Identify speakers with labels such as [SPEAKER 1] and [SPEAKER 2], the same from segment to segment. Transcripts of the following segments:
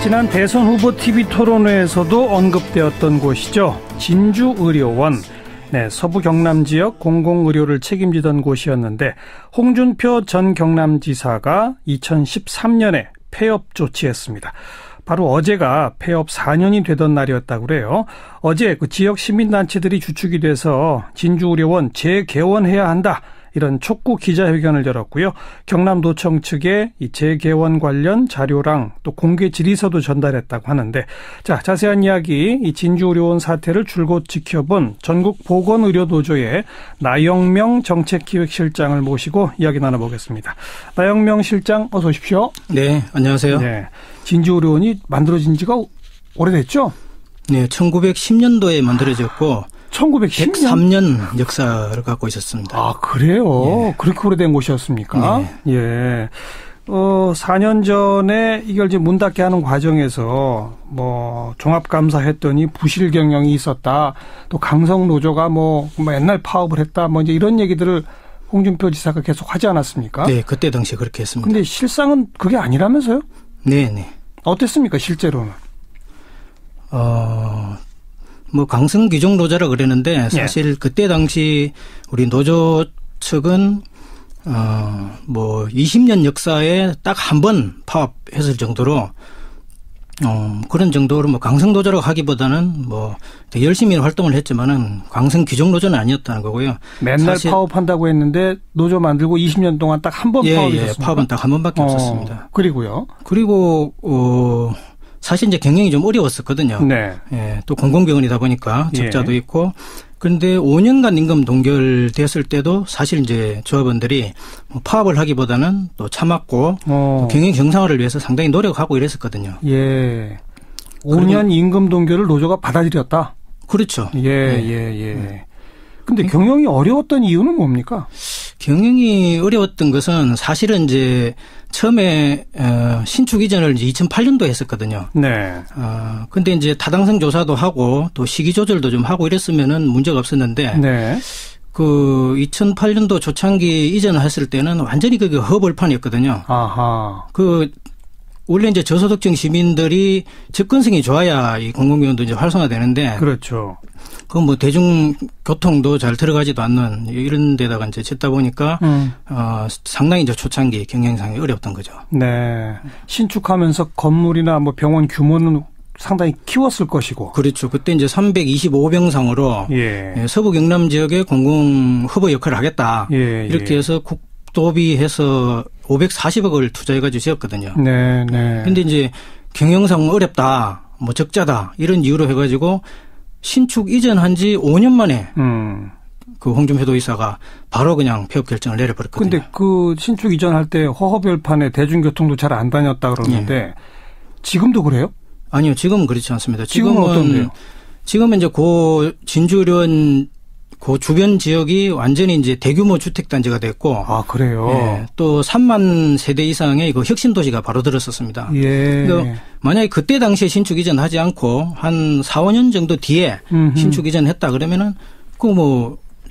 [SPEAKER 1] 지난 대선 후보 TV 토론회에서도 언급되었던 곳이죠. 진주의료원. 네, 서부 경남 지역 공공의료를 책임지던 곳이었는데 홍준표 전 경남지사가 2013년에 폐업 조치했습니다. 바로 어제가 폐업 4년이 되던 날이었다고 그래요. 어제 그 지역 시민단체들이 주축이 돼서 진주의료원 재개원해야 한다, 이런 촉구 기자회견을 열었고요. 경남도청 측에 이 재개원 관련 자료랑 또 공개 질의서도 전달했다고 하는데, 자, 자세한 이야기, 이 진주의료원 사태를 줄곧 지켜본 전국보건의료노조의 나영명 정책기획실장을 모시고 이야기 나눠보겠습니다. 나영명 실장, 어서 오십시오.
[SPEAKER 2] 네, 안녕하세요.
[SPEAKER 1] 네, 진주의료원이 만들어진 지가 오래됐죠?
[SPEAKER 2] 네, 1910년도에 만들어졌고
[SPEAKER 1] 1910년?
[SPEAKER 2] 103년 역사를 갖고 있었습니다.
[SPEAKER 1] 아, 그래요? 예. 그렇게 오래된 곳이었습니까? 네. 예. 4년 전에 이걸 이제 문 닫게 하는 과정에서 종합감사했더니 부실 경영이 있었다. 또 강성노조가 옛날 파업을 했다. 이제 이런 얘기들을 홍준표 지사가 계속 하지 않았습니까?
[SPEAKER 2] 네, 그때 당시 그렇게 했습니다.
[SPEAKER 1] 근데 실상은 그게 아니라면서요?
[SPEAKER 2] 네, 네.
[SPEAKER 1] 어땠습니까, 실제로는?
[SPEAKER 2] 강성 규정 노조라 그랬는데 사실 그때 당시 우리 노조 측은 20년 역사에 딱 한 번 파업했을 정도로 그런 정도로 강성 노조라고 하기보다는 되게 열심히 활동을 했지만은 강성 규정 노조는 아니었다는 거고요.
[SPEAKER 1] 맨날 파업한다고 했는데 노조 만들고 20년 동안 딱 한 번 파업이었습니다.
[SPEAKER 2] 예, 파업은 딱 한 번밖에 없었습니다.
[SPEAKER 1] 그리고요.
[SPEAKER 2] 그리고 사실 이제 경영이 좀 어려웠었거든요.
[SPEAKER 1] 네.
[SPEAKER 2] 예, 또 공공병원이다 보니까 적자도 있고. 그런데 5년간 임금 동결됐을 때도 사실 이제 조합원들이 파업을 하기보다는 또 참았고 또 경영 정상화를 위해서 상당히 노력하고 이랬었거든요.
[SPEAKER 1] 예. 5년 임금 동결을 노조가 받아들였다.
[SPEAKER 2] 그렇죠.
[SPEAKER 1] 예. 근데 경영이 어려웠던 이유는 뭡니까?
[SPEAKER 2] 경영이 어려웠던 것은 사실은 이제 처음에 신축 이전을 이제 2008년도에 했었거든요.
[SPEAKER 1] 네.
[SPEAKER 2] 근데 이제 타당성 조사도 하고 또 시기 조절도 좀 하고 이랬으면은 문제가 없었는데
[SPEAKER 1] 네.
[SPEAKER 2] 그 2008년도 초창기 이전을 했을 때는 완전히 그게 허벌판이었거든요.
[SPEAKER 1] 아하.
[SPEAKER 2] 원래 이제 저소득층 시민들이 접근성이 좋아야 이 공공병원도 이제 활성화되는데.
[SPEAKER 1] 그렇죠.
[SPEAKER 2] 대중교통도 잘 들어가지도 않는 이런 데다가 이제 짓다 보니까, 상당히 이제 초창기 경영상이 어렵던 거죠.
[SPEAKER 1] 네. 신축하면서 건물이나 병원 규모는 상당히 키웠을 것이고.
[SPEAKER 2] 그렇죠. 그때 이제 325병상으로 서부 경남 지역의 공공 허브 역할을 하겠다. 이렇게 해서 국도비해서 540억을 투자해가지고 지었거든요.
[SPEAKER 1] 네.
[SPEAKER 2] 근데 이제 경영상 어렵다, 적자다, 이런 이유로 해가지고 신축 이전한 지 5년 만에 그 홍준표 도의사가 바로 그냥 폐업 결정을 내려버렸거든요.
[SPEAKER 1] 근데 그 신축 이전할 때 허허별판에 대중교통도 잘 안 다녔다 그러는데 지금도 그래요?
[SPEAKER 2] 아니요, 지금은 그렇지 않습니다.
[SPEAKER 1] 지금은 어떤데요?
[SPEAKER 2] 지금은 이제 진주의료원 주변 지역이 완전히 이제 대규모 주택단지가 됐고.
[SPEAKER 1] 아, 그래요?
[SPEAKER 2] 예, 또 3만 세대 이상의 혁신도시가 바로 들었었습니다.
[SPEAKER 1] 예.
[SPEAKER 2] 그러니까 만약에 그때 당시에 신축 이전하지 않고 한 4, 5년 정도 뒤에 신축 이전했다 그러면은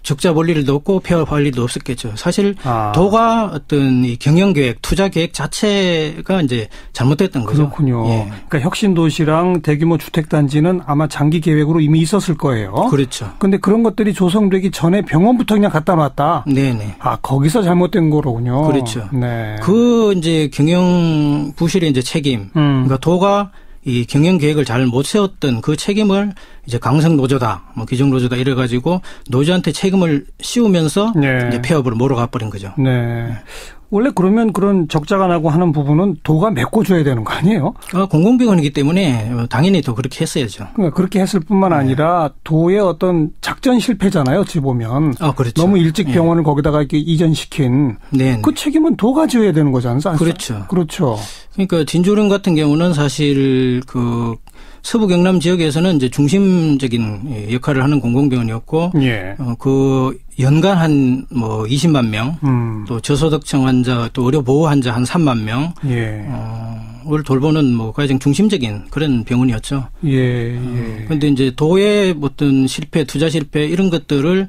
[SPEAKER 2] 적자 볼 일도 없고 폐업할 일도 없었겠죠. 사실 도가 어떤 이 경영 계획, 투자 계획 자체가 이제 잘못됐던 거죠.
[SPEAKER 1] 그렇군요.
[SPEAKER 2] 예.
[SPEAKER 1] 그러니까 혁신도시랑 대규모 주택단지는 아마 장기 계획으로 이미 있었을 거예요.
[SPEAKER 2] 그렇죠.
[SPEAKER 1] 그런데 그런 것들이 조성되기 전에 병원부터 그냥 갖다 놨다.
[SPEAKER 2] 네네.
[SPEAKER 1] 거기서 잘못된 거로군요.
[SPEAKER 2] 그렇죠.
[SPEAKER 1] 네.
[SPEAKER 2] 이제 경영 부실의 이제 책임. 그러니까 도가 이 경영 계획을 잘 못 세웠던 그 책임을 이제 강성 노조다, 규정 노조다 이래가지고 노조한테 책임을 씌우면서 이제 폐업으로 몰아가 버린 거죠.
[SPEAKER 1] 네. 원래 그러면 그런 적자가 나고 하는 부분은 도가 메꿔줘야 되는 거 아니에요?
[SPEAKER 2] 공공병원이기 때문에 당연히 또 그렇게 했어야죠.
[SPEAKER 1] 그러니까 그렇게 했을 뿐만 아니라 도의 어떤 작전 실패잖아요. 어찌 보면.
[SPEAKER 2] 그렇죠.
[SPEAKER 1] 너무 일찍 병원을 거기다가 이렇게 이전시킨. 그 책임은 도가 져야 되는 거잖아요.
[SPEAKER 2] 그렇죠.
[SPEAKER 1] 그렇죠.
[SPEAKER 2] 그러니까 진주의료원 같은 경우는 사실 서부 경남 지역에서는 이제 중심적인 역할을 하는 공공병원이었고, 연간 한 20만 명, 또 저소득층 환자, 또 의료보호 환자 한 3만 명, 을 돌보는 가장 중심적인 그런 병원이었죠. 그런데 이제 도의 어떤 실패, 투자 실패 이런 것들을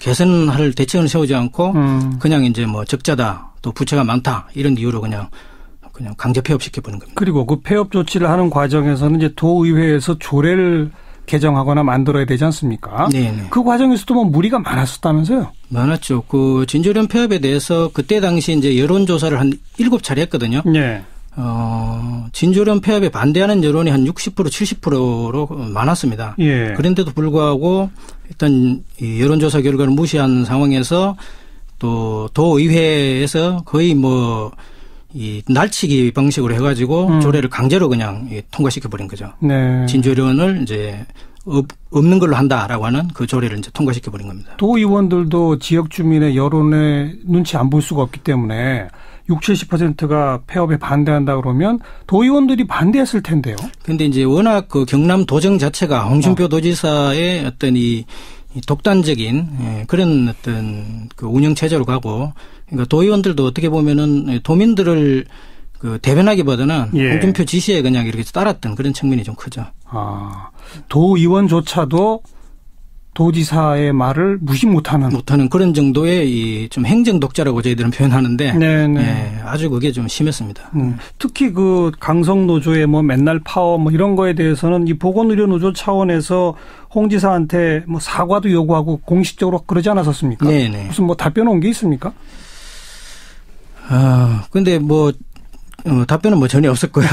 [SPEAKER 2] 개선할 대책을 세우지 않고 그냥 이제 적자다, 또 부채가 많다 이런 이유로 그냥 그냥 강제 폐업시켜버린 겁니다.
[SPEAKER 1] 그리고 그 폐업 조치를 하는 과정에서는 이제 도의회에서 조례를 개정하거나 만들어야 되지 않습니까?
[SPEAKER 2] 네네.
[SPEAKER 1] 그 과정에서도 뭐 무리가 많았었다면서요?
[SPEAKER 2] 많았죠. 그 진주련 폐업에 대해서 그때 당시 이제 여론조사를 한 7차례 했거든요.
[SPEAKER 1] 네.
[SPEAKER 2] 진주련 폐업에 반대하는 여론이 한 60% 70%로 많았습니다.
[SPEAKER 1] 예.
[SPEAKER 2] 그런데도 불구하고 일단 이 여론조사 결과를 무시한 상황에서 또 도의회에서 거의 뭐 이 날치기 방식으로 해가지고 조례를 강제로 그냥 통과시켜버린 거죠.
[SPEAKER 1] 네.
[SPEAKER 2] 진주련을 이제 없는 걸로 한다라고 하는 그 조례를 이제 통과시켜버린 겁니다.
[SPEAKER 1] 도의원들도 지역 주민의 여론에 눈치 안 볼 수가 없기 때문에 60, 70%가 폐업에 반대한다 그러면 도의원들이 반대했을 텐데요.
[SPEAKER 2] 그런데 이제 워낙 그 경남 도정 자체가 홍준표 도지사의 어떤 이 독단적인 그런 어떤 그 운영 체제로 가고, 그러니까 도의원들도 어떻게 보면은 도민들을 그 대변하기보다는 홍준표 지시에 그냥 이렇게 따랐던 그런 측면이 좀 크죠.
[SPEAKER 1] 아, 도의원조차도 도지사의 말을 무시 못하는
[SPEAKER 2] 그런 정도의 이 좀 행정 독자라고 저희들은 표현하는데,
[SPEAKER 1] 네네.
[SPEAKER 2] 아주 그게 좀 심했습니다.
[SPEAKER 1] 특히 그 강성노조의 뭐 맨날 파업 뭐 이런 거에 대해서는 이 보건의료노조 차원에서 홍 지사한테 뭐 사과도 요구하고 공식적으로 그러지 않았었습니까?
[SPEAKER 2] 네네.
[SPEAKER 1] 무슨 뭐 답변 온 게 있습니까?
[SPEAKER 2] 근데 뭐 답변은 뭐 전혀 없었고요.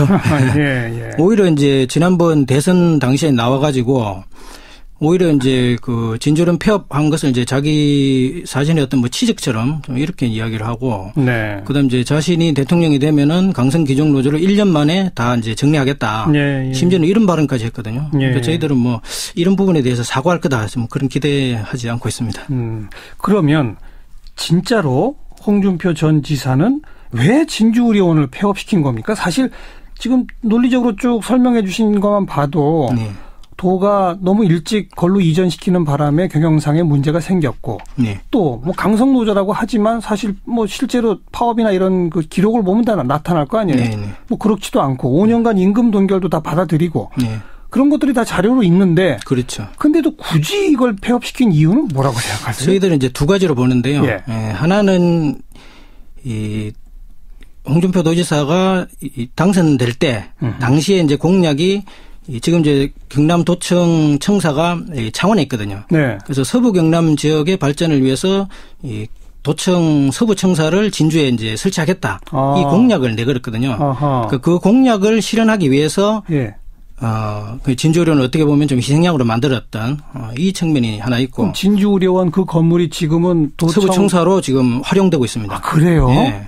[SPEAKER 1] 예.
[SPEAKER 2] 오히려 이제 지난번 대선 당시에 나와가지고 오히려 이제 그 진주련 폐업한 것을 이제 자기 자신의 어떤 뭐 취직처럼 좀 이렇게 이야기를 하고,
[SPEAKER 1] 네.
[SPEAKER 2] 그다음 이제 자신이 대통령이 되면은 강성 기종 노조를 1년 만에 다 이제 정리하겠다.
[SPEAKER 1] 예.
[SPEAKER 2] 심지어는 이런 발언까지 했거든요. 그러니까 저희들은 뭐 이런 부분에 대해서 사과할 거다, 뭐 그런 기대하지 않고 있습니다.
[SPEAKER 1] 그러면 진짜로 홍준표 전 지사는 왜 진주의료원을 폐업시킨 겁니까? 사실 지금 논리적으로 쭉 설명해 주신 것만 봐도
[SPEAKER 2] 네.
[SPEAKER 1] 도가 너무 일찍 걸로 이전시키는 바람에 경영상에 문제가 생겼고,
[SPEAKER 2] 네.
[SPEAKER 1] 또 뭐 강성노조라고 하지만 사실 뭐 실제로 파업이나 이런 그 기록을 보면 다 나타날 거 아니에요.
[SPEAKER 2] 네.
[SPEAKER 1] 뭐 그렇지도 않고 5년간 임금 동결도 다 받아들이고
[SPEAKER 2] 네.
[SPEAKER 1] 그런 것들이 다 자료로 있는데,
[SPEAKER 2] 그렇죠.
[SPEAKER 1] 근데도 굳이 이걸 폐업시킨 이유는 뭐라고 생각하세요?
[SPEAKER 2] 저희들은 이제 두 가지로 보는데요. 하나는 이 홍준표 도지사가 당선될 때 당시에 이제 공약이 지금 이제 경남도청 청사가 창원에 있거든요.
[SPEAKER 1] 네.
[SPEAKER 2] 그래서 서부 경남 지역의 발전을 위해서 이 도청 서부 청사를 진주에 이제 설치하겠다. 이 공약을 내걸었거든요. 그 공약을 실현하기 위해서 그 진주의료원을 어떻게 보면 좀 희생양으로 만들었던 이 측면이 하나 있고.
[SPEAKER 1] 그럼 진주의료원 그 건물이 지금은
[SPEAKER 2] 서부 청사로 지금 활용되고 있습니다.
[SPEAKER 1] 아, 그래요?
[SPEAKER 2] 네.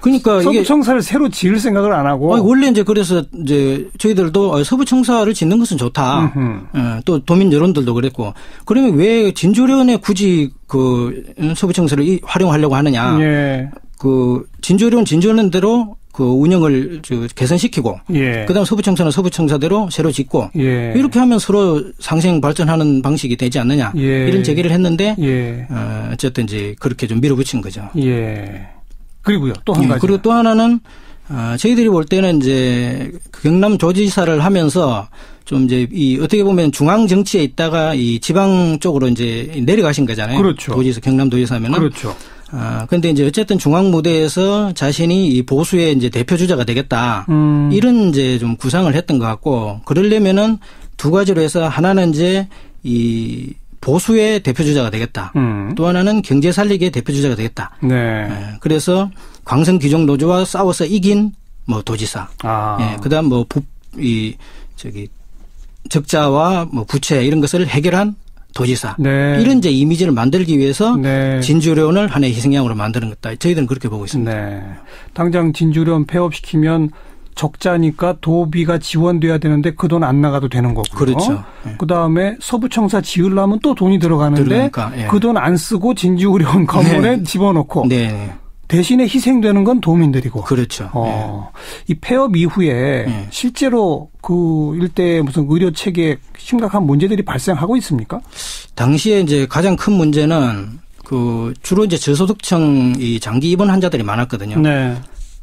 [SPEAKER 2] 그러니까
[SPEAKER 1] 서부 청사를 새로 지을 생각을 안 하고.
[SPEAKER 2] 원래 이제 그래서 이제 저희들도 서부 청사를 짓는 것은 좋다. 또 도민 여론들도 그랬고. 그러면 왜 진주의료원에 굳이 그 서부 청사를 활용하려고 하느냐?
[SPEAKER 1] 예.
[SPEAKER 2] 그 진주의료원 진주의원대로 그 운영을 개선시키고, 그다음 서부 청사는 서부 청사대로 새로 짓고, 이렇게 하면 서로 상생 발전하는 방식이 되지 않느냐? 이런 제기를 했는데, 어쨌든 이제 그렇게 좀 밀어붙인 거죠.
[SPEAKER 1] 그리고요, 또 한 가지.
[SPEAKER 2] 그리고 또 하나는, 저희들이 볼 때는 이제 경남 도지사를 하면서 좀 이제 이 어떻게 보면 중앙 정치에 있다가 이 지방 쪽으로 이제 내려가신 거잖아요.
[SPEAKER 1] 그렇죠.
[SPEAKER 2] 도지사, 경남 도지사면은.
[SPEAKER 1] 그렇죠.
[SPEAKER 2] 근데 이제 어쨌든 중앙 무대에서 자신이 이 보수의 이제 대표 주자가 되겠다. 이런 이제 좀 구상을 했던 것 같고, 그러려면은 두 가지로 해서 하나는 이제 이 보수의 대표 주자가 되겠다. 또 하나는 경제 살리기의 대표 주자가 되겠다. 그래서 강성 귀족 노조와 싸워서 이긴 뭐 도지사. 그다음 뭐 적자와 뭐 부채 이런 것을 해결한 도지사. 이런 이제 이미지를 만들기 위해서 진주의료원을 하나의 희생양으로 만드는 것다. 저희들은 그렇게 보고 있습니다.
[SPEAKER 1] 당장 진주의료원 폐업시키면 적자니까 도비가 지원돼야 되는데 그 돈 안 나가도 되는 거고요.
[SPEAKER 2] 그렇죠.
[SPEAKER 1] 그다음에 서부청사 지으려면 또 돈이 들어가는데 그 돈 안 쓰고 진주의료원 건물에 집어넣고 대신에 희생되는 건 도민들이고.
[SPEAKER 2] 그렇죠.
[SPEAKER 1] 이 폐업 이후에 실제로 그 일대에 무슨 의료 체계에 심각한 문제들이 발생하고 있습니까?
[SPEAKER 2] 당시에 이제 가장 큰 문제는 그 주로 이제 저소득층 이 장기 입원 환자들이 많았거든요.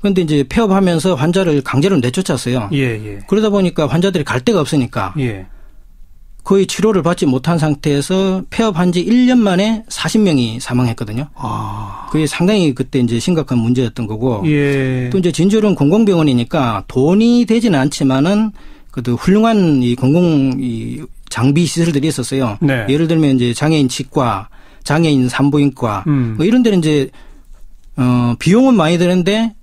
[SPEAKER 2] 그런데 이제 폐업하면서 환자를 강제로 내쫓았어요. 그러다 보니까 환자들이 갈 데가 없으니까 거의 치료를 받지 못한 상태에서 폐업한 지 1년 만에 40명이 사망했거든요. 그게 상당히 그때 이제 심각한 문제였던 거고.
[SPEAKER 1] 예.
[SPEAKER 2] 또 이제 진주의료원 공공병원이니까 돈이 되지는 않지만은 그래도 훌륭한 이 장비 시설들이 있었어요.
[SPEAKER 1] 네.
[SPEAKER 2] 예를 들면 이제 장애인 치과, 장애인 산부인과 뭐 이런 데는 이제 비용은 많이 드는데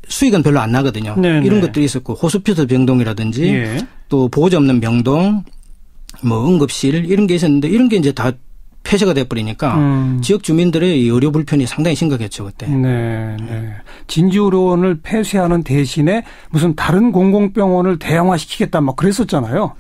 [SPEAKER 2] 수익은 별로 안 나거든요.
[SPEAKER 1] 네네.
[SPEAKER 2] 이런 것들이 있었고 호스피스 병동이라든지
[SPEAKER 1] 예.
[SPEAKER 2] 또 보호자 없는 병동, 뭐 응급실 이런 게 있었는데 이런 게 이제 다 폐쇄가 돼버리니까 지역 주민들의 이 의료 불편이 상당히 심각했죠 그때.
[SPEAKER 1] 네, 네. 진주의료원을 폐쇄하는 대신에 무슨 다른 공공병원을 대형화시키겠다 막 그랬었잖아요.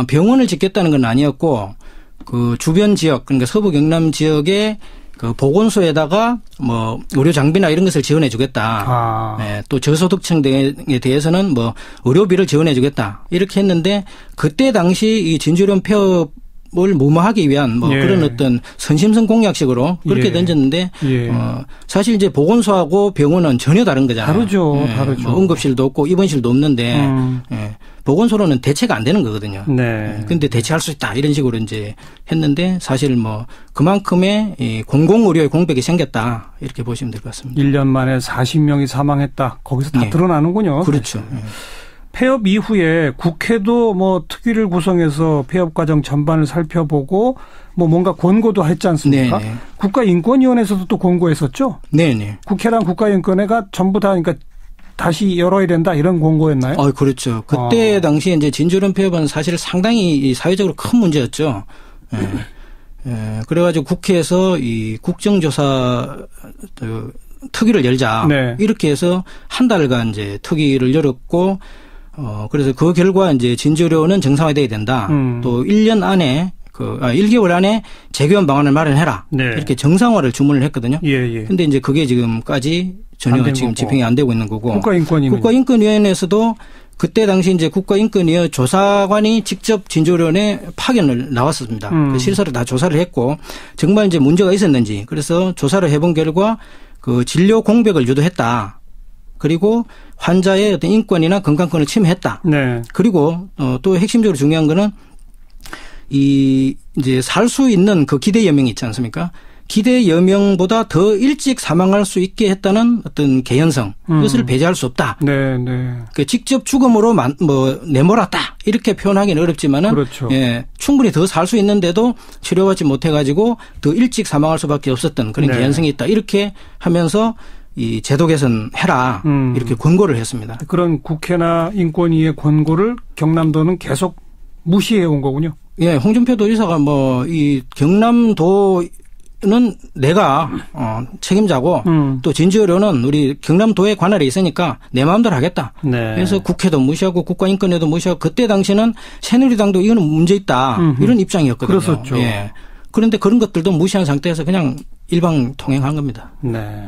[SPEAKER 2] 병원을 짓겠다는 건 아니었고 그 주변 지역 그러니까 서부 경남 지역에 그 보건소에다가 뭐 의료 장비나 이런 것을 지원해 주겠다. 네, 또 저소득층 등에 대해서는 뭐 의료비를 지원해 주겠다. 이렇게 했는데 그때 당시 이 진주의료원 폐업을 무마하기 위한 뭐 그런 어떤 선심성 공약식으로 그렇게 던졌는데 사실 이제 보건소하고 병원은 전혀 다른 거잖아요.
[SPEAKER 1] 다르죠. 다르죠.
[SPEAKER 2] 뭐 응급실도 없고 입원실도 없는데 보건소로는 대체가 안 되는 거거든요.
[SPEAKER 1] 네.
[SPEAKER 2] 근데 대체할 수 있다. 이런 식으로 이제 했는데 사실 뭐 그만큼의 이 공공의료의 공백이 생겼다. 이렇게 보시면 될 것 같습니다.
[SPEAKER 1] 1년 만에 40명이 사망했다. 거기서 다 드러나는군요.
[SPEAKER 2] 그렇죠.
[SPEAKER 1] 폐업 이후에 국회도 뭐 특위를 구성해서 폐업 과정 전반을 살펴보고 뭐 뭔가 권고도 했지 않습니까?
[SPEAKER 2] 네네.
[SPEAKER 1] 국가인권위원회에서도 또 권고했었죠?
[SPEAKER 2] 네네.
[SPEAKER 1] 국회랑 국가인권회가 전부 다 그러니까 다시 열어야 된다 이런 권고였나요?
[SPEAKER 2] 그렇죠. 그때 당시에 이제 진주의료원 폐업은 사실 상당히 사회적으로 큰 문제였죠. 그래가지고 국회에서 이 국정조사 특위를 열자.
[SPEAKER 1] 네.
[SPEAKER 2] 이렇게 해서 한 달간 이제 특위를 열었고, 그래서 그 결과 이제 진주의료원은 정상화돼야 된다. 또 1년 안에 1개월 안에 재개원 방안을 마련해라.
[SPEAKER 1] 네.
[SPEAKER 2] 이렇게 정상화를 주문을 했거든요.
[SPEAKER 1] 예.
[SPEAKER 2] 근데 이제 그게 지금까지 전혀 지금 집행이 안 되고 있는 거고. 국가인권위원회에서도 그때 당시 이제 국가인권위원 조사관이 직접 진주의료원에 파견을 나왔습니다. 그 실사를 다 조사를 했고 정말 이제 문제가 있었는지 그래서 조사를 해본 결과 그 진료 공백을 유도했다. 그리고 환자의 어떤 인권이나 건강권을 침해했다.
[SPEAKER 1] 네.
[SPEAKER 2] 그리고 또 핵심적으로 중요한 거는 이제 살 수 있는 그 기대 여명이 있지 않습니까? 기대 여명보다 더 일찍 사망할 수 있게 했다는 어떤 개연성 이것을 배제할 수 없다.
[SPEAKER 1] 네.
[SPEAKER 2] 그 직접 죽음으로 내몰았다 이렇게 표현하기는 어렵지만은
[SPEAKER 1] 그렇죠.
[SPEAKER 2] 충분히 더 살 수 있는데도 치료받지 못해가지고 더 일찍 사망할 수밖에 없었던 그런 개연성이 있다 이렇게 하면서 이 제도 개선해라 이렇게 권고를 했습니다.
[SPEAKER 1] 그런 국회나 인권위의 권고를 경남도는 계속 무시해 온 거군요.
[SPEAKER 2] 예, 홍준표 도지사가 이 경남도는 내가 책임자고 또 진주의료는 우리 경남도의 관할에 있으니까 내 마음대로 하겠다. 네. 그래서 국회도 무시하고 국가인권위도 무시하고 그때 당시는 새누리당도 이거는 문제 있다 이런 입장이었거든요.
[SPEAKER 1] 그렇었죠.
[SPEAKER 2] 예. 그런데 그런 것들도 무시한 상태에서 그냥 일방통행한 겁니다.
[SPEAKER 1] 네.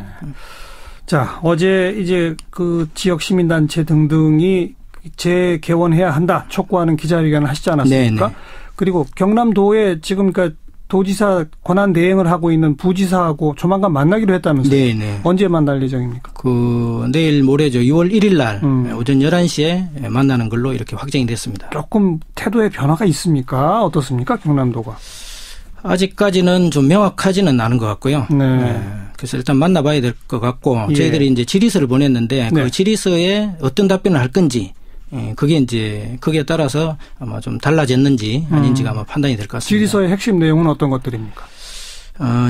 [SPEAKER 1] 자, 어제 이제 그 지역 시민단체 등등이 재개원해야 한다 촉구하는 기자회견을 하시지 않았습니까?
[SPEAKER 2] 네네.
[SPEAKER 1] 그리고 경남도에 지금 그러니까 도지사 권한 대행을 하고 있는 부지사하고 조만간 만나기로 했다면서요?
[SPEAKER 2] 네네.
[SPEAKER 1] 언제 만날 예정입니까?
[SPEAKER 2] 내일 모레죠. 6월 1일 날 오전 11시에 만나는 걸로 이렇게 확정이 됐습니다.
[SPEAKER 1] 조금 태도의 변화가 있습니까? 어떻습니까? 경남도가.
[SPEAKER 2] 아직까지는 좀 명확하지는 않은 것 같고요.
[SPEAKER 1] 네.
[SPEAKER 2] 그래서 일단 만나봐야 될 것 같고 저희들이 이제 질의서를 보냈는데 그 질의서에 어떤 답변을 할 건지 그게 이제 거기에 따라서 아마 좀 달라졌는지 아닌지가 아마 판단이 될 것 같습니다.
[SPEAKER 1] 질의서의 핵심 내용은 어떤 것들입니까?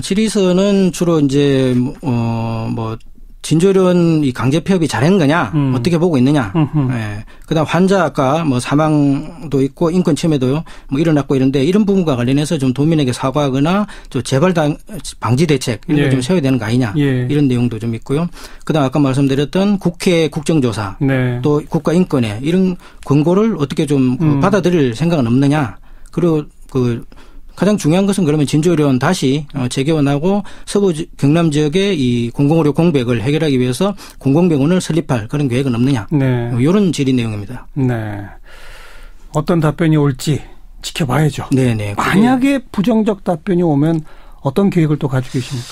[SPEAKER 2] 질의서는 주로 이제 진주의료원 이 강제 폐업이 잘한 거냐, 어떻게 보고 있느냐, 그다음 환자 아까 사망도 있고 인권 침해도 일어났고 이런데 이런 부분과 관련해서 좀 도민에게 사과하거나 좀 재발 방지 대책 이런 걸 좀 세워야 되는 거 아니냐 이런 내용도 좀 있고요. 그다음 아까 말씀드렸던 국회 국정조사 또 국가인권회 이런 권고를 어떻게 좀 받아들일 생각은 없느냐. 그리고 가장 중요한 것은 그러면 진주의료원 다시 재개원하고 서부 경남 지역의 이 공공의료 공백을 해결하기 위해서 공공병원을 설립할 그런 계획은 없느냐. 네. 이런 질의 내용입니다.
[SPEAKER 1] 네. 어떤 답변이 올지 지켜봐야죠.
[SPEAKER 2] 네네.
[SPEAKER 1] 만약에 부정적 답변이 오면 어떤 계획을 또 가지고 계십니까?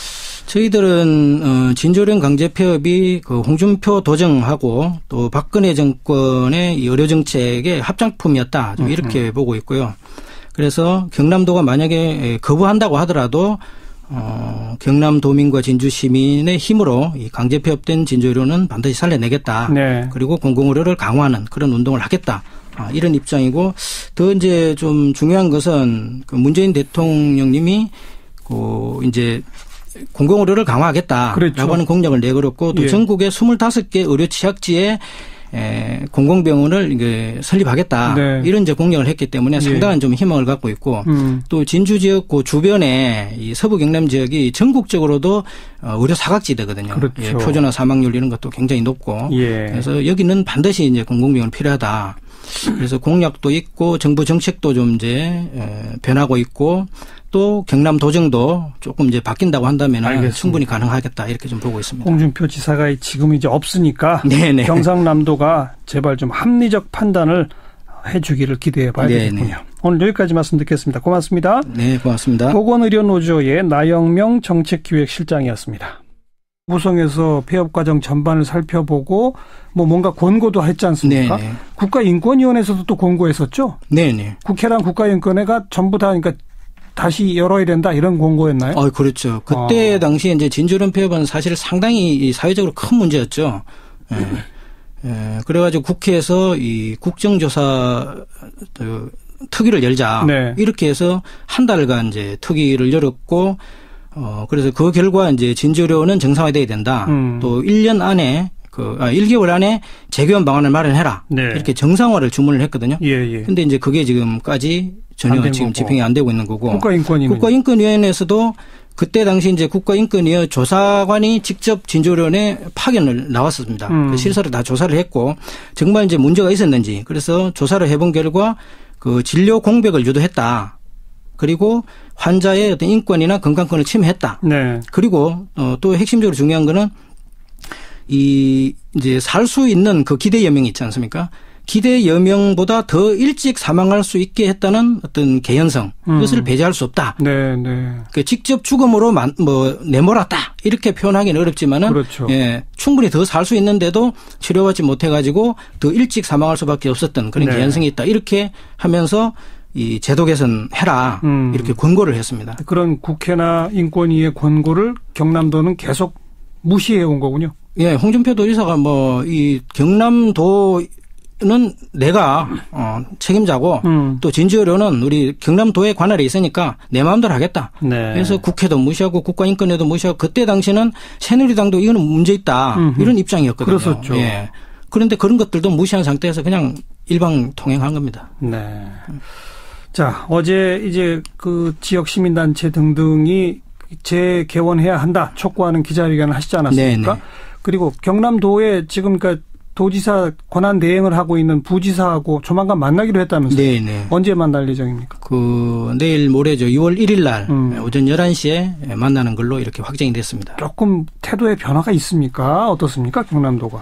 [SPEAKER 2] 저희들은 진주의료원 강제 폐업이 그 홍준표 도정하고 또 박근혜 정권의 이 의료 정책의 합작품이었다. 좀 이렇게 보고 있고요. 그래서 경남도가 만약에 거부한다고 하더라도 경남도민과 진주시민의 힘으로 이 강제 폐업된 진주의료는 반드시 살려내겠다.
[SPEAKER 1] 네.
[SPEAKER 2] 그리고 공공의료를 강화하는 그런 운동을 하겠다. 이런 입장이고, 더 이제 좀 중요한 것은 그 문재인 대통령님이 이제 공공의료를 강화하겠다라고
[SPEAKER 1] 그렇죠.
[SPEAKER 2] 하는 공약을 내걸었고, 또 전국의 25개 의료 취약지에 공공병원을 이게 설립하겠다.
[SPEAKER 1] 네.
[SPEAKER 2] 이런 이제 공약을 했기 때문에 상당한 좀 희망을 갖고 있고, 또 진주 지역 그 주변에 이 서부 경남 지역이 전국적으로도 의료 사각지대거든요.
[SPEAKER 1] 그렇죠.
[SPEAKER 2] 표준화 사망률 이런 것도 굉장히 높고, 그래서 여기는 반드시 이제 공공병원 필요하다. 그래서 공약도 있고 정부 정책도 좀 이제 변하고 있고, 또 경남 도정도 조금 이제 바뀐다고 한다면 충분히 가능하겠다 이렇게 좀 보고 있습니다.
[SPEAKER 1] 홍준표 지사가 지금 이제 없으니까
[SPEAKER 2] 네네.
[SPEAKER 1] 경상남도가 제발 좀 합리적 판단을 해주기를 기대해 봐야 되겠군요. 오늘 여기까지 말씀 듣겠습니다. 고맙습니다.
[SPEAKER 2] 네, 고맙습니다.
[SPEAKER 1] 보건의료노조의 나영명 정책기획실장이었습니다. 구성에서 폐업 과정 전반을 살펴보고 뭔가 권고도 했지 않습니까?
[SPEAKER 2] 네네.
[SPEAKER 1] 국가인권위원회에서도 또 권고했었죠?
[SPEAKER 2] 네네.
[SPEAKER 1] 국회랑 국가인권회가 전부 다 그러니까 다시 열어야 된다 이런 권고였나요?
[SPEAKER 2] 그렇죠. 그때 당시에 이제 진주론 폐업은 사실 상당히 사회적으로 큰 문제였죠. 그래가지고 국회에서 이 국정조사 특위를 열자.
[SPEAKER 1] 네.
[SPEAKER 2] 이렇게 해서 한 달간 이제 특위를 열었고, 그래서 그 결과 이제 진주료는 정상화돼야 된다. 또 1년 안에 1개월 안에 재개원 방안을 마련해라.
[SPEAKER 1] 네.
[SPEAKER 2] 이렇게 정상화를 주문을 했거든요. 근데 이제 그게 지금까지 전혀 지금 집행이 안 되고 있는 거고. 국가인권위원회에서도 그때 당시 이제 국가인권위원 조사관이 직접 진주의료원에 파견을 나왔습니다. 그 실사를 다 조사를 했고, 정말 이제 문제가 있었는지, 그래서 조사를 해본 결과 그 진료 공백을 유도했다. 그리고 환자의 어떤 인권이나 건강권을 침해했다.
[SPEAKER 1] 네.
[SPEAKER 2] 그리고 또 핵심적으로 중요한 거는 이제 살 수 있는 그 기대 여명이 있지 않습니까? 기대 여명보다 더 일찍 사망할 수 있게 했다는 어떤 개연성, 이것을 배제할 수 없다.
[SPEAKER 1] 네.
[SPEAKER 2] 그 직접 죽음으로 내몰았다 이렇게 표현하기는 어렵지만은,
[SPEAKER 1] 그렇죠.
[SPEAKER 2] 충분히 더 살 수 있는데도 치료받지 못해가지고 더 일찍 사망할 수밖에 없었던 그런 개연성이 있다. 이렇게 하면서 이 제도 개선해라 이렇게 권고를 했습니다.
[SPEAKER 1] 그런 국회나 인권위의 권고를 경남도는 계속 무시해 온 거군요.
[SPEAKER 2] 홍준표 도지사가 이 경남도는 내가 책임자고 또 진주의료는 우리 경남도의 관할에 있으니까 내 마음대로 하겠다.
[SPEAKER 1] 네.
[SPEAKER 2] 그래서 국회도 무시하고 국가인권위도 무시하고, 그때 당시는 새누리당도 이거는 문제 있다 이런 입장이었거든요.
[SPEAKER 1] 그렇었죠.
[SPEAKER 2] 그런데 그런 것들도 무시한 상태에서 그냥 일방 통행한 겁니다.
[SPEAKER 1] 네. 자, 어제 이제 그 지역 시민단체 등등이 재개원해야 한다 촉구하는 기자회견을 하시지 않았습니까?
[SPEAKER 2] 네네.
[SPEAKER 1] 그리고 경남도에 지금 그러니까 도지사 권한 대행을 하고 있는 부지사하고 조만간 만나기로 했다면서요?
[SPEAKER 2] 네네.
[SPEAKER 1] 언제 만날 예정입니까?
[SPEAKER 2] 내일 모레죠. 6월 1일 날 오전 11시에 만나는 걸로 이렇게 확정이 됐습니다.
[SPEAKER 1] 조금 태도의 변화가 있습니까? 어떻습니까? 경남도가.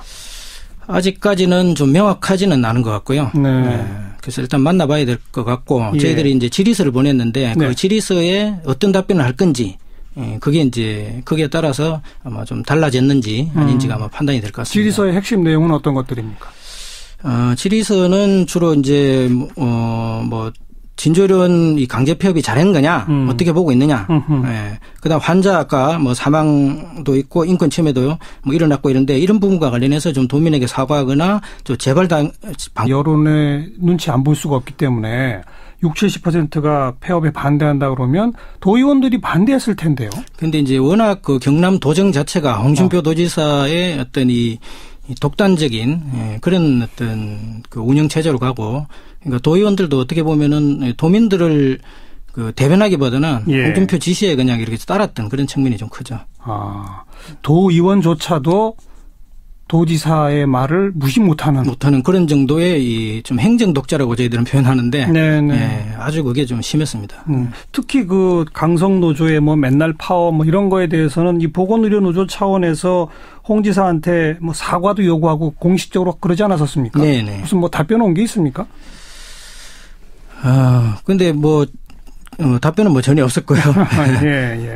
[SPEAKER 2] 아직까지는 좀 명확하지는 않은 것 같고요.
[SPEAKER 1] 네.
[SPEAKER 2] 그래서 일단 만나봐야 될 것 같고, 저희들이 이제 질의서를 보냈는데 그 질의서에 어떤 답변을 할 건지, 그게 이제 거기에 따라서 아마 좀 달라졌는지 아닌지가 아마 판단이 될 것 같습니다.
[SPEAKER 1] 질의서의 핵심 내용은 어떤 것들입니까?
[SPEAKER 2] 질의서는 주로 이제 진주의료원 이 강제 폐업이 잘한 거냐, 어떻게 보고 있느냐, 그다음 환자 아까 사망도 있고 인권 침해도 일어났고 이런데 이런 부분과 관련해서 좀 도민에게 사과하거나 좀 재발
[SPEAKER 1] 여론의 눈치 안 볼 수가 없기 때문에 60-70%가 폐업에 반대한다 그러면 도의원들이 반대했을 텐데요.
[SPEAKER 2] 그런데 이제 워낙 그 경남 도정 자체가 홍준표 도지사의 어떤 이 독단적인 그런 어떤 그 운영 체제로 가고, 그러니까 도의원들도 어떻게 보면은 도민들을 그 대변하기보다는 홍준표 지시에 그냥 이렇게 따랐던 그런 측면이 좀 크죠.
[SPEAKER 1] 도의원조차도 도지사의 말을 무시 못하는
[SPEAKER 2] 그런 정도의 이 좀 행정 독자라고 저희들은 표현하는데, 아주 그게 좀 심했습니다.
[SPEAKER 1] 특히 그 강성노조의 맨날 파업 이런 거에 대해서는 이 보건의료노조 차원에서 홍 지사한테 사과도 요구하고 공식적으로 그러지 않았었습니까?
[SPEAKER 2] 네네.
[SPEAKER 1] 무슨 답변 온 게 있습니까?
[SPEAKER 2] 근데 답변은 전혀 없었고요.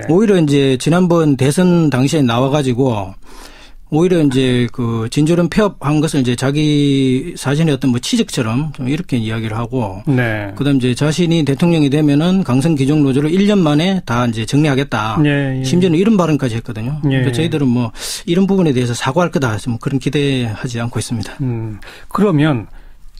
[SPEAKER 2] 오히려 이제 지난번 대선 당시에 나와가지고 오히려 이제 그 진주련 폐업한 것을 이제 자기 자신의 어떤 뭐 취직처럼 좀 이렇게 이야기를 하고.
[SPEAKER 1] 네.
[SPEAKER 2] 그다음 이제 자신이 대통령이 되면은 강성 기종 노조를 1년 만에 다 이제 정리하겠다.
[SPEAKER 1] 예, 예.
[SPEAKER 2] 심지어는 이런 발언까지 했거든요.
[SPEAKER 1] 예.
[SPEAKER 2] 그러니까 저희들은 뭐 이런 부분에 대해서 사과할 거다. 뭐 그런 기대하지 않고 있습니다.
[SPEAKER 1] 그러면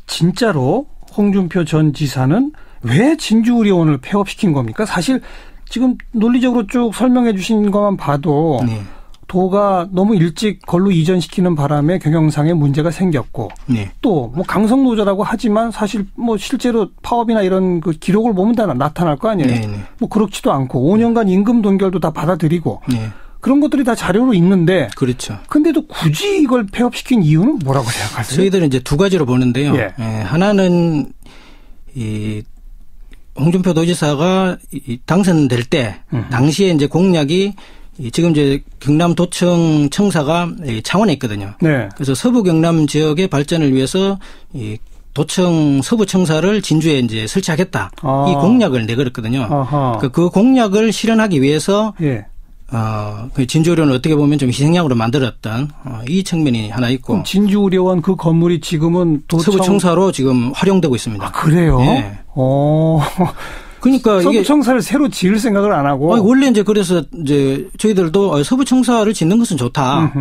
[SPEAKER 1] 진짜로 홍준표 전 지사는 왜 진주의료원을 폐업시킨 겁니까? 사실 지금 논리적으로 쭉 설명해 주신 것만 봐도
[SPEAKER 2] 네.
[SPEAKER 1] 도가 너무 일찍 걸로 이전시키는 바람에 경영상에 문제가 생겼고
[SPEAKER 2] 네.
[SPEAKER 1] 또 뭐 강성노조라고 하지만 사실 뭐 실제로 파업이나 이런 그 기록을 보면 다 나타날 거 아니에요.
[SPEAKER 2] 네.
[SPEAKER 1] 뭐 그렇지도 않고 5년간 임금 동결도 다 받아들이고
[SPEAKER 2] 네.
[SPEAKER 1] 그런 것들이 다 자료로 있는데
[SPEAKER 2] 그렇죠.
[SPEAKER 1] 근데도 굳이 이걸 폐업시킨 이유는 뭐라고 생각하세요?
[SPEAKER 2] 저희들은 이제 두 가지로 보는데요.
[SPEAKER 1] 예.
[SPEAKER 2] 하나는 이 홍준표 도지사가 당선될 때 당시에 이제 공약이 지금 이제 경남도청 청사가 창원에 있거든요.
[SPEAKER 1] 네.
[SPEAKER 2] 그래서 서부 경남 지역의 발전을 위해서 이 도청 서부 청사를 진주에 이제 설치하겠다. 이 공약을 내걸었거든요. 그러니까 그 공약을 실현하기 위해서
[SPEAKER 1] 예.
[SPEAKER 2] 그 진주의료원을 어떻게 보면 좀 희생양으로 만들었던 이 측면이 하나 있고.
[SPEAKER 1] 그럼 진주의료원 그 건물이 지금은
[SPEAKER 2] 서부 청사로 지금 활용되고 있습니다.
[SPEAKER 1] 아, 그래요?
[SPEAKER 2] 네. 그러니까
[SPEAKER 1] 서부 청사를 새로 지을 생각을 안 하고.
[SPEAKER 2] 원래 이제 그래서 이제 저희들도 서부 청사를 짓는 것은 좋다.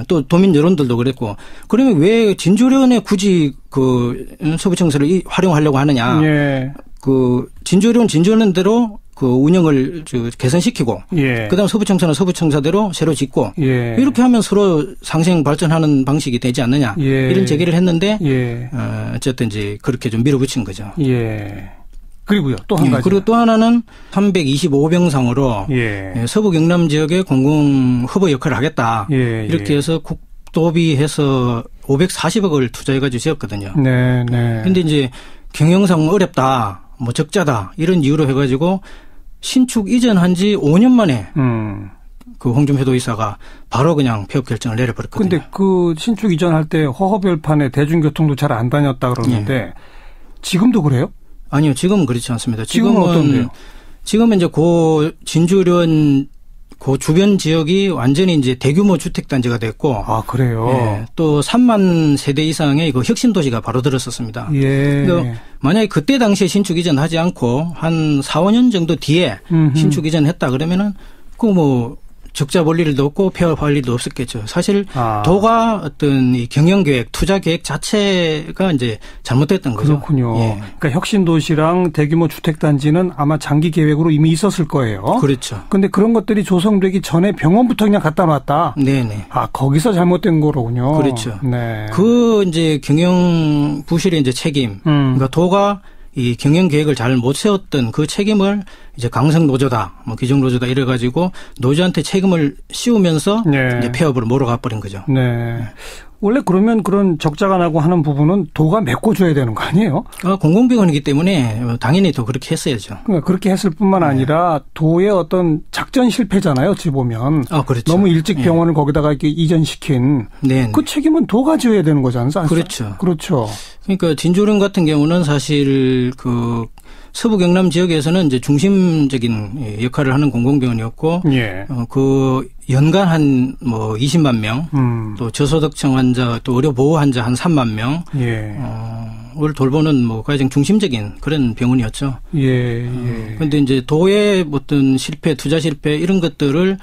[SPEAKER 2] 또 도민 여론들도 그랬고. 그러면 왜 진주의료원에 굳이 그 서부 청사를 활용하려고 하느냐?
[SPEAKER 1] 예.
[SPEAKER 2] 그 진주의료원 진주의원대로 그 운영을 개선시키고.
[SPEAKER 1] 예.
[SPEAKER 2] 그다음 서부 청사는 서부 청사대로 새로 짓고.
[SPEAKER 1] 예.
[SPEAKER 2] 이렇게 하면 서로 상생 발전하는 방식이 되지 않느냐?
[SPEAKER 1] 예.
[SPEAKER 2] 이런 제기를 했는데.
[SPEAKER 1] 예.
[SPEAKER 2] 어쨌든 이제 그렇게 좀 밀어붙인 거죠.
[SPEAKER 1] 예. 그리고요, 또 한 가지.
[SPEAKER 2] 그리고 또 하나는 325병상으로
[SPEAKER 1] 예.
[SPEAKER 2] 서부 경남 지역의 공공 허브 역할을 하겠다.
[SPEAKER 1] 예.
[SPEAKER 2] 이렇게 해서 국도비해서 540억을 투자해가지고 지었거든요.
[SPEAKER 1] 네, 네.
[SPEAKER 2] 근데 이제 경영상 어렵다, 뭐 적자다 이런 이유로 해가지고 신축 이전한 지 5년 만에 그 홍준표 도지사가 바로 그냥 폐업 결정을 내려버렸거든요.
[SPEAKER 1] 근데 그 신축 이전할 때 허허별판에 대중교통도 잘 안 다녔다 그러는데
[SPEAKER 2] 예.
[SPEAKER 1] 지금도 그래요?
[SPEAKER 2] 아니요, 지금은 그렇지 않습니다.
[SPEAKER 1] 지금은 어떤데요?
[SPEAKER 2] 지금은 이제 고 진주의료원 그 주변 지역이 완전히 이제 대규모 주택단지가 됐고.
[SPEAKER 1] 아, 그래요?
[SPEAKER 2] 예, 또 3만 세대 이상의 그 혁신도시가 바로 들었었습니다.
[SPEAKER 1] 예.
[SPEAKER 2] 그러니까 만약에 그때 당시에 신축 이전하지 않고 한 4, 5년 정도 뒤에 신축 이전했다 그러면은 그 뭐 적자 볼 일도 없고 폐업할 일도 없었겠죠. 사실 도가 어떤 이 경영계획, 투자계획 자체가 이제 잘못됐던 거죠.
[SPEAKER 1] 그렇군요.
[SPEAKER 2] 예.
[SPEAKER 1] 그러니까 혁신도시랑 대규모 주택단지는 아마 장기 계획으로 이미 있었을 거예요.
[SPEAKER 2] 그렇죠.
[SPEAKER 1] 그런데 그런 것들이 조성되기 전에 병원부터 그냥 갖다 놨다.
[SPEAKER 2] 네네.
[SPEAKER 1] 아, 거기서 잘못된 거로군요.
[SPEAKER 2] 그렇죠.
[SPEAKER 1] 네.
[SPEAKER 2] 그 이제 경영 부실의 이제 책임. 그러니까 도가 이 경영 계획을 잘 못 세웠던 그 책임을 이제 강성 노조다, 뭐 기종 노조다 이래가지고 노조한테 책임을 씌우면서
[SPEAKER 1] 네.
[SPEAKER 2] 이제 폐업으로 몰아가 버린 거죠.
[SPEAKER 1] 네. 원래 그러면 그런 적자가 나고 하는 부분은 도가 메꿔줘야 되는 거 아니에요?
[SPEAKER 2] 공공병원이기 때문에 당연히 또 그렇게 했어야죠.
[SPEAKER 1] 그러니까 그렇게 했을 뿐만 아니라 도의 어떤 작전 실패잖아요. 어찌 보면.
[SPEAKER 2] 그렇죠.
[SPEAKER 1] 너무 일찍 병원을 거기다가 이렇게 이전시킨.
[SPEAKER 2] 네.
[SPEAKER 1] 그 책임은 도가 져야 되는 거잖아요.
[SPEAKER 2] 그렇죠.
[SPEAKER 1] 그렇죠.
[SPEAKER 2] 그러니까 진주의료원 같은 경우는 사실 그 서부 경남 지역에서는 이제 중심적인 역할을 하는 공공병원이었고,
[SPEAKER 1] 예.
[SPEAKER 2] 그 연간 한 뭐 20만 명, 또 저소득층 환자, 또 의료 보호 환자 한 3만 명,
[SPEAKER 1] 예.
[SPEAKER 2] 을 돌보는 뭐 가장 중심적인 그런 병원이었죠.
[SPEAKER 1] 예. 예.
[SPEAKER 2] 그런데 이제 도의 어떤 실패, 투자 실패 이런 것들을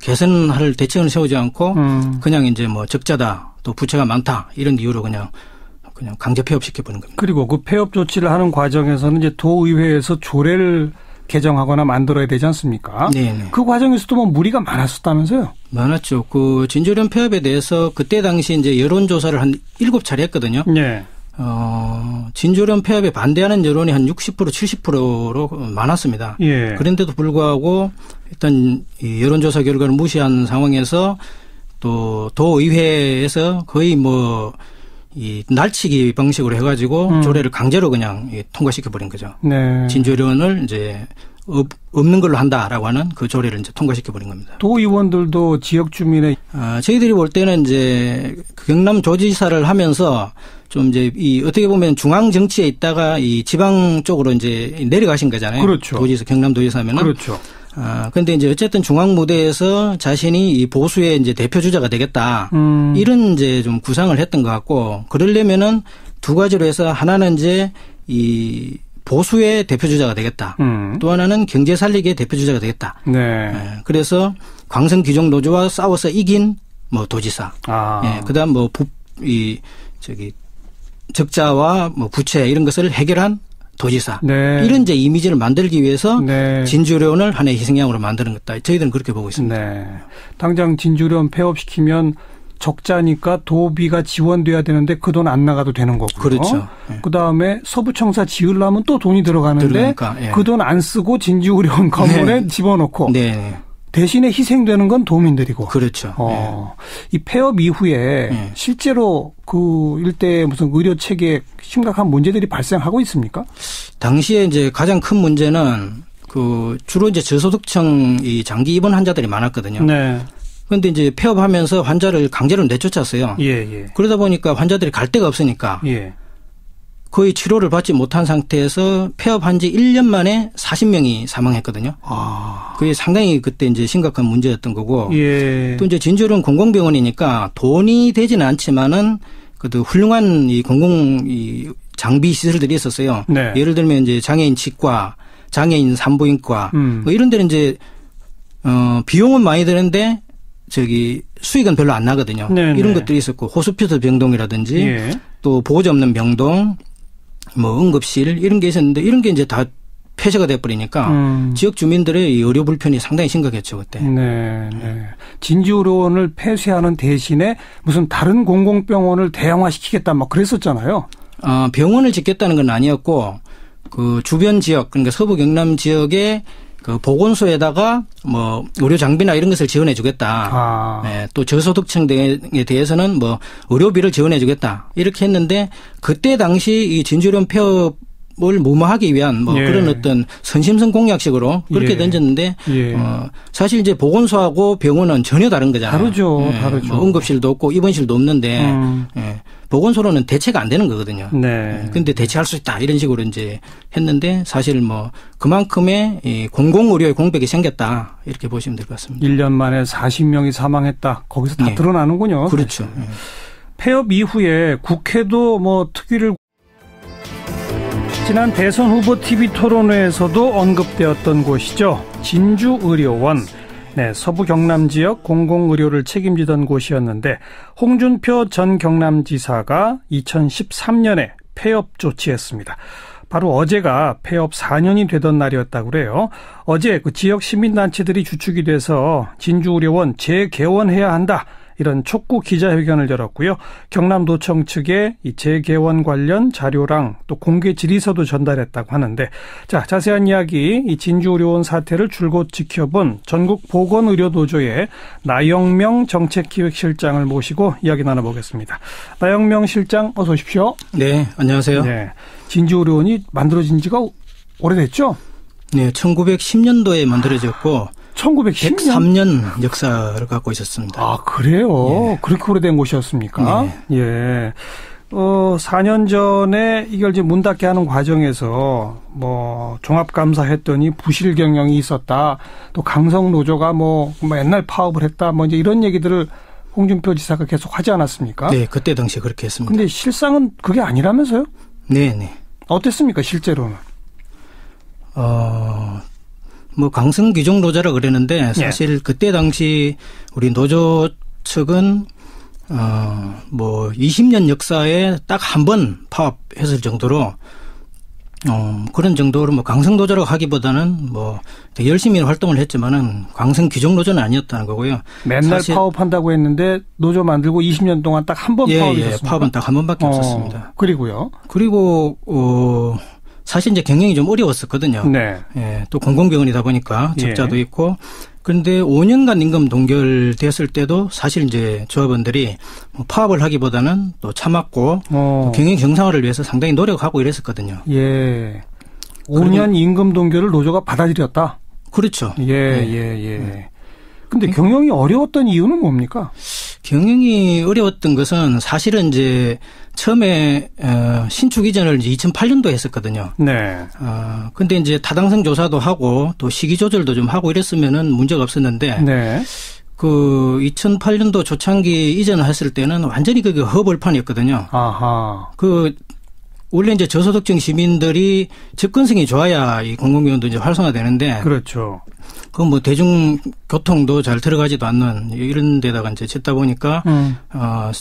[SPEAKER 2] 개선할 대책을 세우지 않고 그냥 이제 뭐 적자다, 또 부채가 많다 이런 이유로 그냥 강제 폐업시켜버린 겁니다.
[SPEAKER 1] 그리고 그 폐업 조치를 하는 과정에서는 이제 도의회에서 조례를 개정하거나 만들어야 되지 않습니까?
[SPEAKER 2] 네.
[SPEAKER 1] 그 과정에서도 뭐 무리가 많았었다면서요?
[SPEAKER 2] 많았죠. 그 진주의료원 폐업에 대해서 그때 당시 이제 여론조사를 한 7차례 했거든요.
[SPEAKER 1] 네.
[SPEAKER 2] 진주의료원 폐업에 반대하는 여론이 한 60%, 70%로 많았습니다.
[SPEAKER 1] 예.
[SPEAKER 2] 그런데도 불구하고 일단 이 여론조사 결과를 무시한 상황에서 또 도의회에서 거의 뭐 이 날치기 방식으로 해가지고 조례를 강제로 그냥 통과시켜버린 거죠.
[SPEAKER 1] 네.
[SPEAKER 2] 진주의료원을 이제 없는 걸로 한다라고 하는 그 조례를 이제 통과시켜버린 겁니다.
[SPEAKER 1] 도의원들도 지역 주민의
[SPEAKER 2] 저희들이 볼 때는 이제 경남 도지사를 하면서 좀 이제 이 어떻게 보면 중앙 정치에 있다가 이 지방 쪽으로 이제 내려가신 거잖아요.
[SPEAKER 1] 그렇죠.
[SPEAKER 2] 도지사, 경남 도지사면은.
[SPEAKER 1] 그렇죠.
[SPEAKER 2] 근데 이제 어쨌든 중앙 무대에서 자신이 이 보수의 이제 대표 주자가 되겠다. 이런 이제 좀 구상을 했던 것 같고, 그러려면은 두 가지로 해서 하나는 이제 이 보수의 대표 주자가 되겠다. 또 하나는 경제 살리기의 대표 주자가 되겠다.
[SPEAKER 1] 네.
[SPEAKER 2] 그래서 광성 귀족 노조와 싸워서 이긴 뭐 도지사. 그다음 뭐 적자와 뭐 부채 이런 것을 해결한 도지사.
[SPEAKER 1] 네.
[SPEAKER 2] 이런 이제 이미지를 만들기 위해서 네. 진주의료원을 하나의 희생양으로 만드는 것다. 저희들은 그렇게 보고 있습니다.
[SPEAKER 1] 네. 당장 진주의료원 폐업시키면 적자니까 도비가 지원돼야 되는데 그 돈 안 나가도 되는 거고요.
[SPEAKER 2] 그렇죠. 예.
[SPEAKER 1] 그다음에 서부청사 지으려면 또 돈이 들어가는데 예. 그 돈 안 쓰고 진주의료원 건물에 네. 집어넣고 네. 대신에 희생되는 건 도민들이고.
[SPEAKER 2] 그렇죠.
[SPEAKER 1] 이 폐업 이후에 실제로 그 일대에 무슨 의료 체계에 심각한 문제들이 발생하고 있습니까?
[SPEAKER 2] 당시에 이제 가장 큰 문제는 그 주로 이제 저소득층 이 장기 입원 환자들이 많았거든요. 네. 그런데 이제 폐업하면서 환자를 강제로 내쫓았어요. 예. 그러다 보니까 환자들이 갈 데가 없으니까 거의 치료를 받지 못한 상태에서 폐업한 지 1년 만에 40명이 사망했거든요. 그게 상당히 그때 이제 심각한 문제였던 거고. 또 이제 진주의료원 공공병원이니까 돈이 되지는 않지만은 그래도 훌륭한 이 이 장비 시설들이 있었어요. 네. 예를 들면 이제 장애인 치과, 장애인 산부인과 뭐 이런 데는 이제 비용은 많이 드는데 수익은 별로 안 나거든요. 네네. 이런 것들이 있었고 호스피털 병동이라든지 또 보호자 없는 병동, 뭐 응급실 이런 게 있었는데 이런 게 이제 다 폐쇄가 돼버리니까 지역 주민들의 이 의료 불편이 상당히 심각했죠 그때.
[SPEAKER 1] 네. 진주의료원을 폐쇄하는 대신에 무슨 다른 공공병원을 대형화시키겠다 막 그랬었잖아요.
[SPEAKER 2] 병원을 짓겠다는 건 아니었고 그 주변 지역 그러니까 서부 경남 지역에 그 보건소에다가 뭐 의료 장비나 이런 것을 지원해 주겠다. 네, 또 저소득층 등에 대해서는 뭐 의료비를 지원해 주겠다. 이렇게 했는데 그때 당시 이 진주의료원 폐업을 무마하기 위한 뭐 그런 어떤 선심성 공약식으로 그렇게 던졌는데 사실 이제 보건소하고 병원은 전혀 다른 거잖아요.
[SPEAKER 1] 다르죠.
[SPEAKER 2] 뭐 응급실도 없고 입원실도 없는데 보건소로는 대체가 안 되는 거거든요. 네. 근데 대체할 수 있다 이런 식으로 이제 했는데 사실 뭐 그만큼의 이 공공의료의 공백이 생겼다 이렇게 보시면 될 것 같습니다.
[SPEAKER 1] 1년 만에 40명이 사망했다. 거기서 다 드러나는군요.
[SPEAKER 2] 그렇죠.
[SPEAKER 1] 폐업 이후에 국회도 뭐 특위를 지난 대선 후보 TV 토론회에서도 언급되었던 곳이죠. 진주의료원. 네, 서부 경남 지역 공공의료를 책임지던 곳이었는데 홍준표 전 경남지사가 2013년에 폐업 조치했습니다. 바로 어제가 폐업 4년이 되던 날이었다고 그래요. 어제 그 지역 시민단체들이 주축이 돼서 진주의료원 재개원해야 한다. 이런 촉구 기자회견을 열었고요. 경남도청 측에 이 재개원 관련 자료랑 또 공개 질의서도 전달했다고 하는데 자, 자세한 이야기 이 진주의료원 사태를 줄곧 지켜본 전국보건의료노조의 나영명 정책기획실장을 모시고 이야기 나눠보겠습니다. 나영명 실장 어서 오십시오.
[SPEAKER 2] 네, 안녕하세요.
[SPEAKER 1] 네, 진주의료원이 만들어진 지가 오래됐죠?
[SPEAKER 2] 네, 1910년도에 만들어졌고
[SPEAKER 1] 1910년?
[SPEAKER 2] 103년 역사를 갖고 있었습니다.
[SPEAKER 1] 아, 그래요? 그렇게 오래된 곳이었습니까? 예. 4년 전에 이걸 이제 문 닫게 하는 과정에서 뭐 종합감사했더니 부실 경영이 있었다. 또 강성노조가 뭐 옛날 파업을 했다. 뭐 이제 이런 얘기들을 홍준표 지사가 계속 하지 않았습니까?
[SPEAKER 2] 네, 그때 당시에 그렇게 했습니다.
[SPEAKER 1] 근데 실상은 그게 아니라면서요?
[SPEAKER 2] 네.
[SPEAKER 1] 어땠습니까, 실제로는?
[SPEAKER 2] 뭐 강성 귀족 노조라 그랬는데 사실 그때 당시 우리 노조 측은 뭐 20년 역사에 딱 한 번 파업했을 정도로 그런 정도로 뭐 강성 노조라고 하기보다는 뭐 되게 열심히 활동을 했지만은 강성 귀족 노조는 아니었다는 거고요.
[SPEAKER 1] 맨날 파업한다고 했는데 노조 만들고 20년 동안 딱 한 번 파업이었습니다.
[SPEAKER 2] 파업은 딱 한 번밖에 없었습니다.
[SPEAKER 1] 그리고요.
[SPEAKER 2] 그리고 사실 이제 경영이 좀 어려웠었거든요. 네. 예, 또 공공병원이다 보니까 적자도 있고. 그런데 5년간 임금 동결됐을 때도 사실 이제 조합원들이 파업을 하기보다는 또 참았고 또 경영 정상화를 위해서 상당히 노력하고 이랬었거든요.
[SPEAKER 1] 예. 5년 임금 동결을 노조가 받아들였다.
[SPEAKER 2] 그렇죠.
[SPEAKER 1] 예. 근데 경영이 어려웠던 이유는 뭡니까?
[SPEAKER 2] 경영이 어려웠던 것은 사실은 이제 처음에 신축 이전을 이제 2008년도에 했었거든요.
[SPEAKER 1] 네.
[SPEAKER 2] 근데 이제 타당성 조사도 하고 또 시기 조절도 좀 하고 이랬으면은 문제가 없었는데
[SPEAKER 1] 네.
[SPEAKER 2] 그 2008년도 초창기 이전을 했을 때는 완전히 그게 허벌판이었거든요.
[SPEAKER 1] 아하.
[SPEAKER 2] 원래 이제 저소득층 시민들이 접근성이 좋아야 이 공공기관도 이제 활성화되는데.
[SPEAKER 1] 그렇죠.
[SPEAKER 2] 그 뭐 대중교통도 잘 들어가지도 않는 이런 데다가 이제 짓다 보니까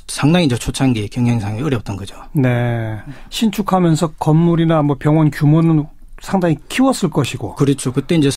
[SPEAKER 2] 상당히 이제 초창기 경영상이 어려웠던 거죠.
[SPEAKER 1] 네. 신축하면서 건물이나 뭐 병원 규모는 상당히 키웠을 것이고.
[SPEAKER 2] 그렇죠. 그때 이제